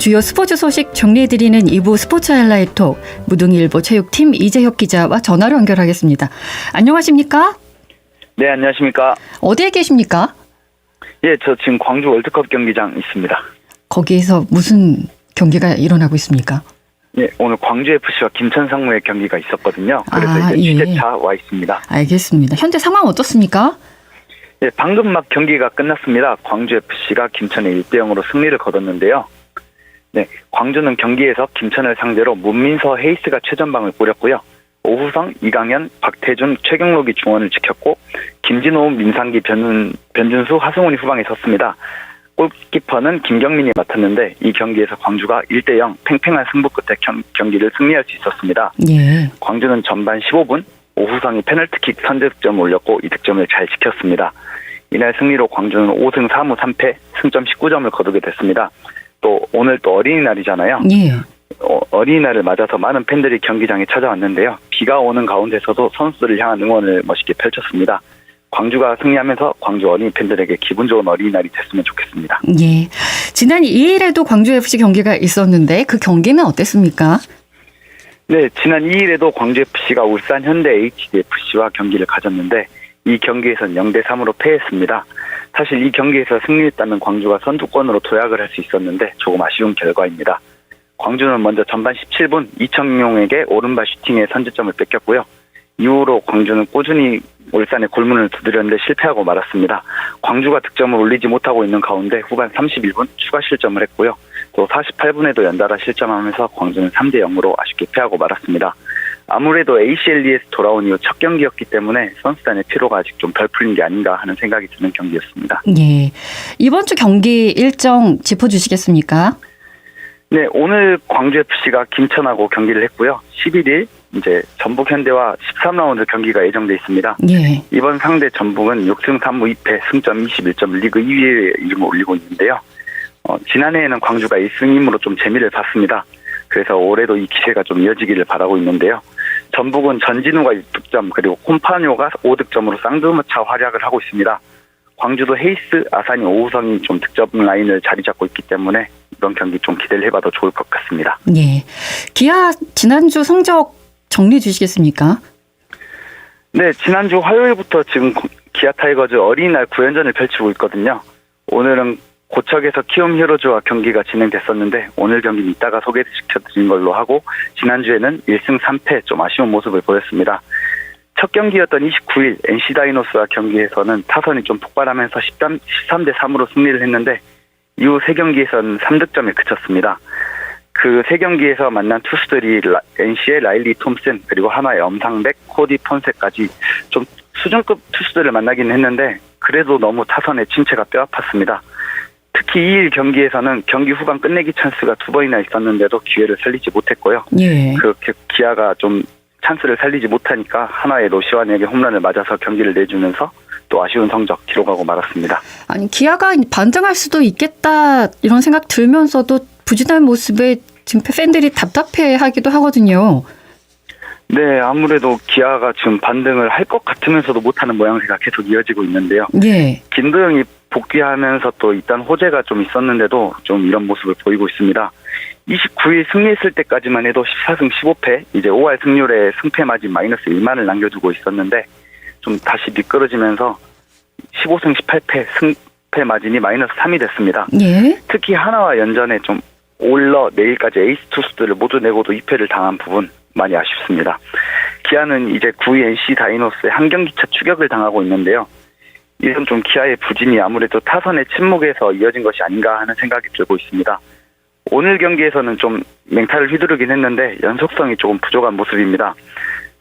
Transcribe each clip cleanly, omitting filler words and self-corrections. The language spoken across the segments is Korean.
주요 스포츠 소식 정리해드리는 2부 스포츠 하이라이트 톡 무등일보 체육팀 이재혁 기자와 전화로 연결하겠습니다. 안녕하십니까? 네, 안녕하십니까? 어디에 계십니까? 예, 저 지금 광주 월드컵 경기장 있습니다. 거기에서 무슨 경기가 일어나고 있습니까? 예, 오늘 광주FC와 김천 상무의 경기가 있었거든요. 그래서 이제 취재차 와 있습니다. 알겠습니다. 현재 상황 어떻습니까? 예, 방금 막 경기가 끝났습니다. 광주FC가 김천에 1대0으로 승리를 거뒀는데요. 네, 광주는 경기에서 김천을 상대로 문민서 헤이스가 최전방을 뿌렸고요. 오후성, 이강현, 박태준, 최경록이 중원을 지켰고 김진호, 민상기, 변준수, 하승훈이 후방에 섰습니다. 골키퍼는 김경민이 맡았는데 이 경기에서 광주가 1대0 팽팽한 승부 끝에 경기를 승리할 수 있었습니다. 예. 광주는 전반 15분 오후성이 페널티킥 선제 득점을 올렸고 이 득점을 잘 지켰습니다. 이날 승리로 광주는 5승 4무 3패 승점 19점을 거두게 됐습니다. 또 오늘 또 어린이날이잖아요. 예. 어린이날을 맞아서 많은 팬들이 경기장에 찾아왔는데요. 비가 오는 가운데서도 선수들을 향한 응원을 멋있게 펼쳤습니다. 광주가 승리하면서 광주 어린이 팬들에게 기분 좋은 어린이날이 됐으면 좋겠습니다. 예. 지난 2일에도 광주FC 경기가 있었는데 그 경기는 어땠습니까? 네, 지난 2일에도 광주FC가 울산 현대 HDFC와 경기를 가졌는데 이 경기에서는 0대3으로 패했습니다. 사실 이 경기에서 승리했다면 광주가 선두권으로 도약을 할 수 있었는데 조금 아쉬운 결과입니다. 광주는 먼저 전반 17분 이청용에게 오른발 슈팅에 선제점을 뺏겼고요. 이후로 광주는 꾸준히 울산의 골문을 두드렸는데 실패하고 말았습니다. 광주가 득점을 올리지 못하고 있는 가운데 후반 31분 추가 실점을 했고요. 또 48분에도 연달아 실점하면서 광주는 3대0으로 아쉽게 패하고 말았습니다. 아무래도 ACL에서 돌아온 이후 첫 경기였기 때문에 선수단의 피로가 아직 좀 덜 풀린 게 아닌가 하는 생각이 드는 경기였습니다. 예. 이번 주 경기 일정 짚어주시겠습니까? 네, 오늘 광주FC가 김천하고 경기를 했고요. 11일 이제 전북현대와 13라운드 경기가 예정돼 있습니다. 예. 이번 상대 전북은 6승 3무 2패 승점 21점 리그 2위에 이름을 올리고 있는데요. 지난해에는 광주가 1승 2무로 좀 재미를 봤습니다. 그래서 올해도 이 기세가 좀 이어지기를 바라고 있는데요. 전북은 전진우가 6득점 그리고 콤파뇨가 5득점으로 쌍두마차 활약을 하고 있습니다. 광주도 헤이스, 아산이, 오우성이 좀 득점 라인을 자리 잡고 있기 때문에 이번 경기 좀 기대를 해봐도 좋을 것 같습니다. 예. 기아 지난주 성적 정리해 주시겠습니까? 네, 지난주 화요일부터 지금 기아 타이거즈 어린이날 9연전을 펼치고 있거든요. 오늘은 고척에서 키움 히어로즈와 경기가 진행됐었는데 오늘 경기는 이따가 소개시켜드린 걸로 하고 지난주에는 1승 3패 좀 아쉬운 모습을 보였습니다. 첫 경기였던 29일 NC 다이노스와 경기에서는 타선이 좀 폭발하면서 13대3으로 승리를 했는데 이후 3경기에서는 3득점에 그쳤습니다. 그 3경기에서 만난 투수들이 NC의 라일리 톰슨 그리고 하나의 엄상백, 코디 폰세까지 좀 수준급 투수들을 만나긴 했는데 그래도 너무 타선의 침체가 뼈아팠습니다. 특히 2일 경기에서는 경기 후반 끝내기 찬스가 2번이나 있었는데도 기회를 살리지 못했고요. 예. 그렇게 기아가 좀 찬스를 살리지 못하니까 하나의 로시완에게 홈런을 맞아서 경기를 내주면서 또 아쉬운 성적 기록하고 말았습니다. 아니 기아가 반등할 수도 있겠다 이런 생각 들면서도 부진한 모습에 지금 팬들이 답답해하기도 하거든요. 네, 아무래도 기아가 지금 반등을 할 것 같으면서도 못하는 모양새가 계속 이어지고 있는데요. 예. 김도영이 복귀하면서 또 일단 호재가 좀 있었는데도 좀 이런 모습을 보이고 있습니다. 29일 승리했을 때까지만 해도 14승 15패, 이제 5할 승률에 승패 마진 마이너스 1만을 남겨두고 있었는데 좀 다시 미끄러지면서 15승 18패 승패 마진이 마이너스 3이 됐습니다. 예. 특히 하나와 연전에 좀 올러 내일까지 에이스 투수들을 모두 내고도 2패를 당한 부분 많이 아쉽습니다. 기아는 이제 9위 NC 다이노스의 한 경기차 추격을 당하고 있는데요. 이런 좀 기아의 부진이 아무래도 타선의 침묵에서 이어진 것이 아닌가 하는 생각이 들고 있습니다. 오늘 경기에서는 좀 맹타를 휘두르긴 했는데 연속성이 조금 부족한 모습입니다.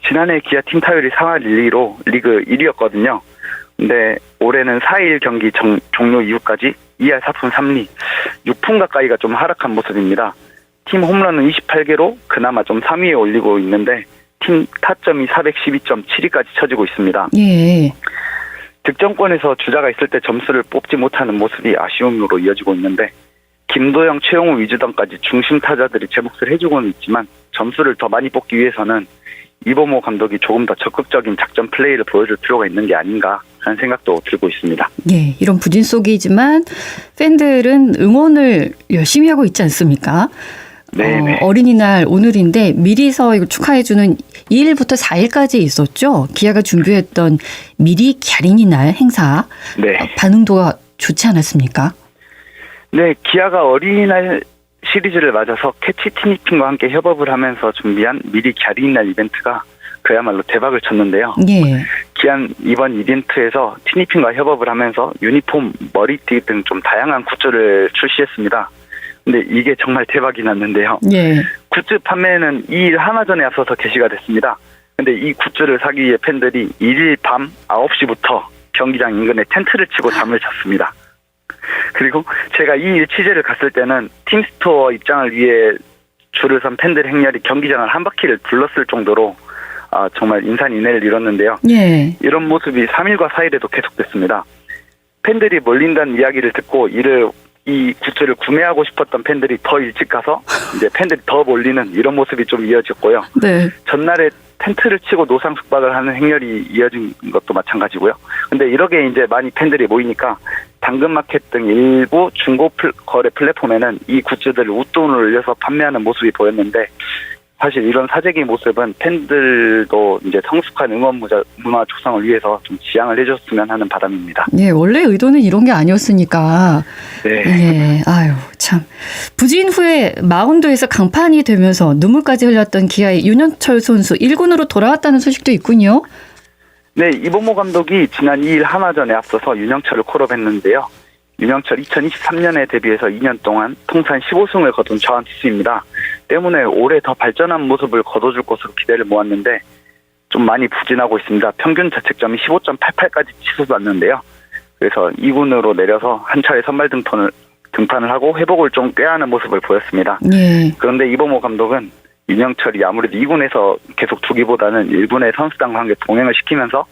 지난해 기아 팀 타율이 4할 1리로 리그 1위였거든요. 근데 올해는 4일 경기 종료 이후까지 2할 4푼 3리, 6푼 가까이가 좀 하락한 모습입니다. 팀 홈런은 28개로 그나마 좀 3위에 올리고 있는데 팀 타점이 412.7위까지 쳐지고 있습니다. 예. 득점권에서 주자가 있을 때 점수를 뽑지 못하는 모습이 아쉬움으로 이어지고 있는데 김도영, 최용우, 위즈덤까지 중심 타자들이 제 몫을 해주고는 있지만 점수를 더 많이 뽑기 위해서는 이범호 감독이 조금 더 적극적인 작전 플레이를 보여줄 필요가 있는 게 아닌가 하는 생각도 들고 있습니다. 예, 이런 부진 속이지만 팬들은 응원을 열심히 하고 있지 않습니까? 네. 어린이날 오늘인데 미리서 이거 축하해주는 2일부터 4일까지 있었죠. 기아가 준비했던 미리 갸린이날 행사. 네. 반응도가 좋지 않았습니까? 네, 기아가 어린이날 시리즈를 맞아서 캐치 티니핑과 함께 협업을 하면서 준비한 미리 갸린이날 이벤트가 그야말로 대박을 쳤는데요. 예. 기안 이번 이벤트에서 티니핑과 협업을 하면서 유니폼, 머리띠 등 좀 다양한 굿즈를 출시했습니다. 근데 이게 정말 대박이 났는데요. 예. 굿즈 판매는 2일 하나전에 앞서서 개시가 됐습니다. 근데 이 굿즈를 사기 위해 팬들이 1일 밤 9시부터 경기장 인근에 텐트를 치고 잠을 잤습니다. 그리고 제가 2일 취재를 갔을 때는 팀스토어 입장을 위해 줄을 선 팬들 행렬이 경기장을 한 바퀴를 둘렀을 정도로 정말 인산인해를 이뤘는데요. 예. 이런 모습이 3일과 4일에도 계속됐습니다. 팬들이 몰린다는 이야기를 듣고 이 굿즈를 구매하고 싶었던 팬들이 더 일찍 가서 이제 팬들이 더 몰리는 이런 모습이 좀 이어졌고요. 네. 전날에 텐트를 치고 노상 숙박을 하는 행렬이 이어진 것도 마찬가지고요. 근데 이렇게 이제 많이 팬들이 모이니까 당근마켓 등 일부 중고 거래 플랫폼에는 이 굿즈들을 웃돈을 올려서 판매하는 모습이 보였는데 사실 이런 사재기 모습은 팬들도 이제 성숙한 응원 문화 조성을 위해서 좀 지양을 해줬으면 하는 바람입니다. 예, 원래 의도는 이런 게 아니었으니까. 네. 예, 아유, 참. 부진 후에 마운드에서 강판이 되면서 눈물까지 흘렸던 기아의 윤현철 선수 1군으로 돌아왔다는 소식도 있군요. 네, 이범호 감독이 지난 2일 하나전에 앞서서 윤영철을 콜업했는데요. 윤영철 2023년에 데뷔해서 2년 동안 통산 15승을 거둔 좌완 투수입니다. 때문에 올해 더 발전한 모습을 거둬줄 것으로 기대를 모았는데 좀 많이 부진하고 있습니다. 평균 자책점이 15.88까지 치솟았는데요. 그래서 2군으로 내려서 한 차례 선발 등판을 하고 회복을 좀 꾀하는 모습을 보였습니다. 예. 그런데 이범호 감독은 윤영철이 아무래도 2군에서 계속 두기보다는 1군의 선수단과 함께 동행을 시키면서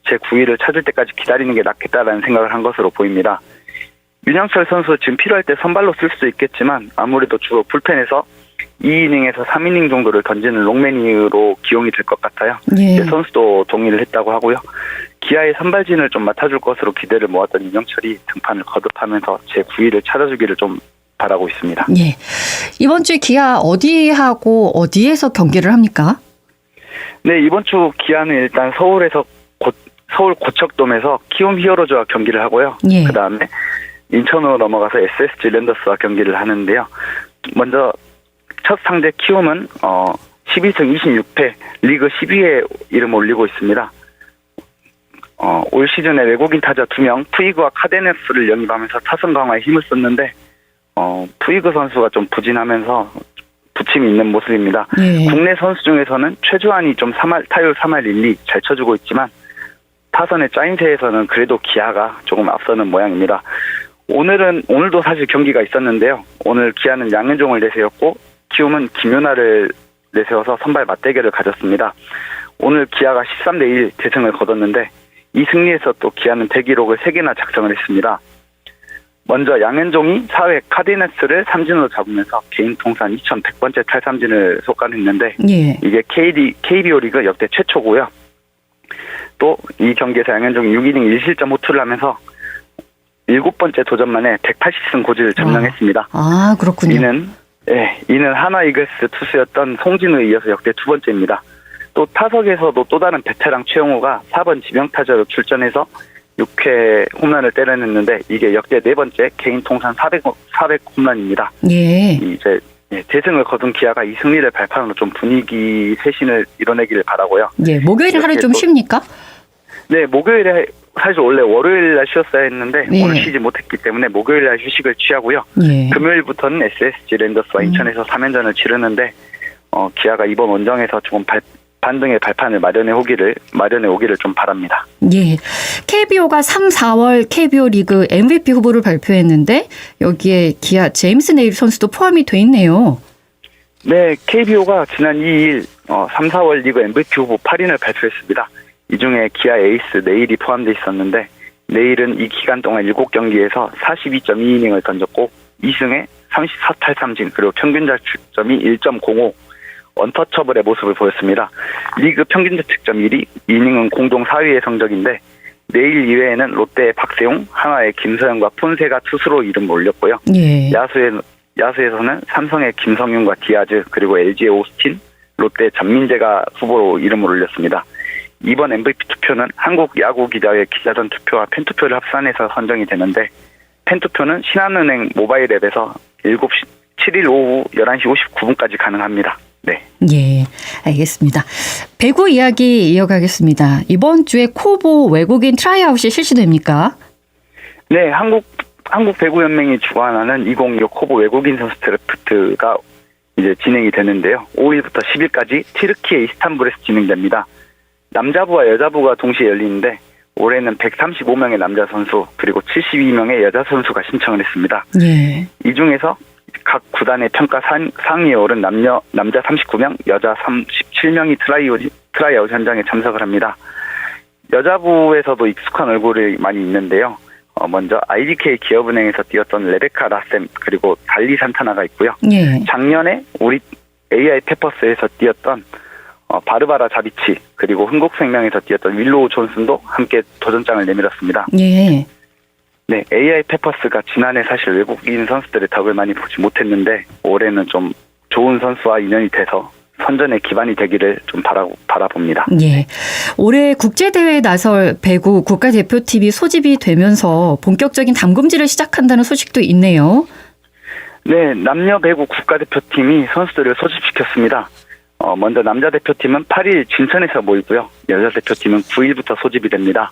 제 9위를 찾을 때까지 기다리는 게 낫겠다라는 생각을 한 것으로 보입니다. 윤영철 선수 지금 필요할 때 선발로 쓸 수도 있겠지만 아무래도 주로 불펜에서 2이닝에서 3이닝 정도를 던지는 롱맨으로 기용이 될 것 같아요. 예. 선수도 동의를 했다고 하고요. 기아의 선발진을 좀 맡아줄 것으로 기대를 모았던 윤영철이 등판을 거듭하면서 제 9위를 찾아주기를 좀 바라고 있습니다. 예. 이번 주 기아 어디하고 어디에서 경기를 합니까? 네, 이번 주 기아는 일단 서울 고척돔에서 키움 히어로즈와 경기를 하고요. 예. 그다음에 인천으로 넘어가서 SSG 랜더스와 경기를 하는데요. 먼저 첫 상대 키움은 12승 26패 리그 10위에 이름을 올리고 있습니다. 올 시즌에 외국인 타자 2명 푸이그와 카데네스를 영입하면서 타선 강화에 힘을 썼는데 푸이그 선수가 좀 부진하면서 부침이 있는 모습입니다. 예. 국내 선수 중에서는 최주환이 좀 타율 3할 1리 잘 쳐주고 있지만 타선의 짜임새에서는 그래도 기아가 조금 앞서는 모양입니다. 오늘도 사실 경기가 있었는데요. 오늘 기아는 양현종을 내세웠고 키움은 김윤아를 내세워서 선발 맞대결을 가졌습니다. 오늘 기아가 13대1 대승을 거뒀는데 이 승리에서 또 기아는 대기록을 3개나 작성을 했습니다. 먼저 양현종이 4회 카디네스를 삼진으로 잡으면서 개인 통산 2100번째 탈삼진을 속간했는데 예. 이게 KBO 리그 역대 최초고요. 또 이 경기에서 양현종이 6이닝 1실점 호투를 하면서 7번째 도전 만에 180승 고지를 점령했습니다. 아, 그렇군요. 이는 하나 이글스 투수였던 송진우에 이어서 역대 2번째입니다. 또 타석에서도 또 다른 베테랑 최용우가 4번 지명타자로 출전해서 6회 홈런을 때려냈는데 이게 역대 4번째 개인 통산 400 홈런입니다. 예. 이제 대승을 거둔 기아가 이 승리를 발판으로 좀 분위기 쇄신을 이뤄내기를 바라고요. 예, 목요일 하루 좀 쉽니까? 네, 목요일에 사실 원래 월요일 날 쉬었어야 했는데 예. 오늘 쉬지 못했기 때문에 목요일 날 휴식을 취하고요. 예. 금요일부터는 SSG 랜더스와 인천에서 3연전을 치르는데 기아가 이번 원정에서 조금 반등의 발판을 마련해 오기를 좀 바랍니다. 예. KBO가 3, 4월 KBO 리그 MVP 후보를 발표했는데 여기에 기아 제임스 네일 선수도 포함이 돼 있네요. 네, KBO가 지난 2일 3, 4월 리그 MVP 후보 8인을 발표했습니다. 이 중에 기아 에이스 네일이 포함되어 있었는데 네일은 이 기간 동안 7경기에서 42.2이닝을 던졌고 2승에 34탈삼진 그리고 평균 자책점이 1.05 언터처블의 모습을 보였습니다. 리그 평균 자책점 1위, 이닝은 공동 4위의 성적인데 내일 2회에는 롯데의 박세웅, 한화의 김서현과 폰세가 투수로 이름을 올렸고요. 예. 야수에서는 삼성의 김성윤과 디아즈, 그리고 LG의 오스틴, 롯데의 전민재가 후보로 이름을 올렸습니다. 이번 MVP 투표는 한국 야구 기자회 기자전 투표와 팬투표를 합산해서 선정이 되는데, 팬투표는 신한은행 모바일 앱에서 7일 오후 11시 59분까지 가능합니다. 네. 예, 알겠습니다. 배구 이야기 이어가겠습니다. 이번 주에 코보 외국인 트라이아웃이 실시됩니까? 네, 한국 배구연맹이 주관하는 2025 코보 외국인 선수 드래프트가 이제 진행이 되는데요. 5일부터 10일까지 튀르키예 이스탄불에서 진행됩니다. 남자부와 여자부가 동시에 열리는데, 올해는 135명의 남자 선수 그리고 72명의 여자 선수가 신청을 했습니다. 예. 이 중에서 각 구단의 평가 상위에 오른 남자 39명, 여자 37명이 트라이아웃 현장에 참석을 합니다. 여자부에서도 익숙한 얼굴이 많이 있는데요. 먼저 IDK 기업은행에서 뛰었던 레베카 라셈, 그리고 달리 산타나가 있고요. 예. 작년에 우리 AI 페퍼스에서 뛰었던 바르바라 자비치, 그리고 흥국생명에서 뛰었던 윌로우 존슨도 함께 도전장을 내밀었습니다. 예. 네, AI 페퍼스가 지난해 사실 외국인 선수들의 덕을 많이 보지 못했는데, 올해는 좀 좋은 선수와 인연이 돼서 선전의 기반이 되기를 좀 바라봅니다. 예. 올해 국제대회에 나설 배구 국가대표팀이 소집이 되면서 본격적인 담금질을 시작한다는 소식도 있네요. 네, 남녀 배구 국가대표팀이 선수들을 소집시켰습니다. 먼저 남자 대표팀은 8일 진천에서 모이고요. 여자 대표팀은 9일부터 소집이 됩니다.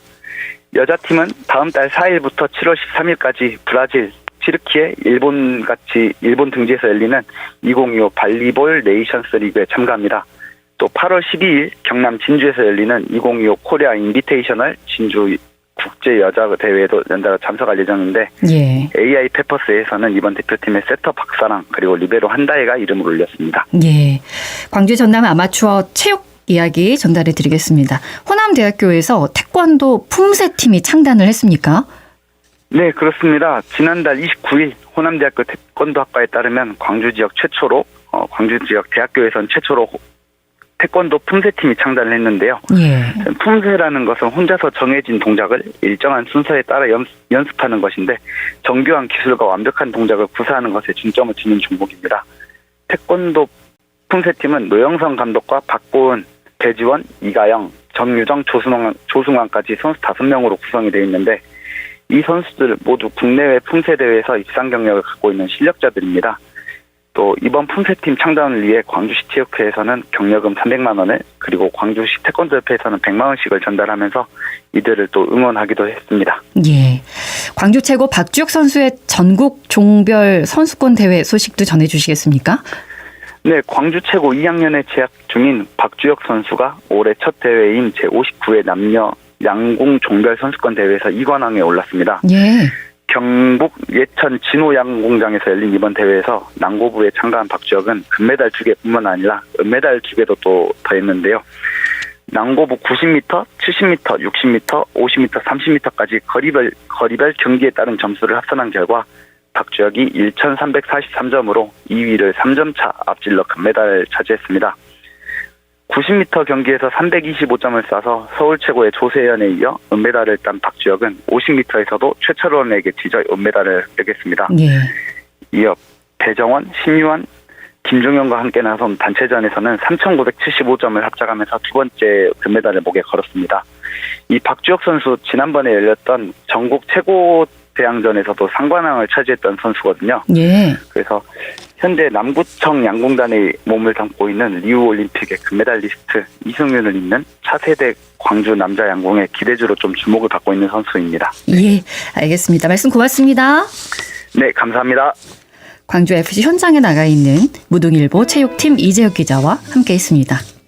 여자팀은 다음 달 4일부터 7월 13일까지 브라질, 튀르키예, 일본 등지에서 열리는 2025 발리볼 네이션스 리그에 참가합니다. 또 8월 12일 경남 진주에서 열리는 2025 코리아 인비테이셔널 진주 국제 여자 대회에도 연달아 참석할 예정인데, 예. AI 페퍼스에서는 이번 대표팀의 세터 박사랑, 그리고 리베로 한다혜가 이름을 올렸습니다. 예. 광주 전남 아마추어 체육 이야기 전달해 드리겠습니다. 호남대학교에서 태권도 품새팀이 창단을 했습니까? 네, 그렇습니다. 지난달 29일 호남대학교 태권도학과에 따르면 광주 지역 대학교에선 최초로 태권도 품새팀이 창단을 했는데요. 예. 품새라는 것은 혼자서 정해진 동작을 일정한 순서에 따라 연습하는 것인데, 정교한 기술과 완벽한 동작을 구사하는 것에 중점을 두는 종목입니다. 태권도 품새팀은 노영성 감독과 박고은, 배지원, 이가영, 정유정, 조승환까지 선수 5명으로 구성이 되어 있는데, 이 선수들 모두 국내외 품새대회에서 입상 경력을 갖고 있는 실력자들입니다. 또 이번 품새팀 창단을 위해 광주시체육회에서는 경력금 300만 원을, 그리고 광주시 태권도협회에서는 100만 원씩을 전달하면서 이들을 또 응원하기도 했습니다. 예. 광주 최고 박주혁 선수의 전국 종별 선수권 대회 소식도 전해주시겠습니까? 네, 광주 최고 2학년에 재학 중인 박주혁 선수가 올해 첫 대회인 제59회 남녀 양궁 종별 선수권 대회에서 2관왕에 올랐습니다. 예. 경북 예천 진호양궁장에서 열린 이번 대회에서 난고부에 참가한 박주혁은 금메달 2개뿐만 아니라 은메달 2개도 또 더했는데요. 난고부 90m, 70m, 60m, 50m, 30m까지 거리별 경기에 따른 점수를 합산한 결과 박주혁이 1,343점으로 2위를 3점 차 앞질러 금메달을 차지했습니다. 90m 경기에서 325점을 쏴서 서울 최고의 조세현에 이어 은메달을 딴 박주혁은 50m에서도 최철원에게 뒤져 은메달을 획했습니다. 예. 이어 배정원, 신유한, 김종현과 함께 나선 단체전에서는 3,975점을 합작하면서 두 번째 금메달을 목에 걸었습니다. 이 박주혁 선수 지난번에 열렸던 전국 최고 대항전에서도 상관왕을 차지했던 선수거든요. 예. 그래서 현재 남구청 양궁단에 몸을 담고 있는 리우올림픽의 금메달리스트 이승윤을 잇는 차세대 광주 남자 양궁의 기대주로 좀 주목을 받고 있는 선수입니다. 예, 알겠습니다. 말씀 고맙습니다. 네, 감사합니다. 광주 FC 현장에 나가 있는 무등일보 체육팀 이재혁 기자와 함께했습니다.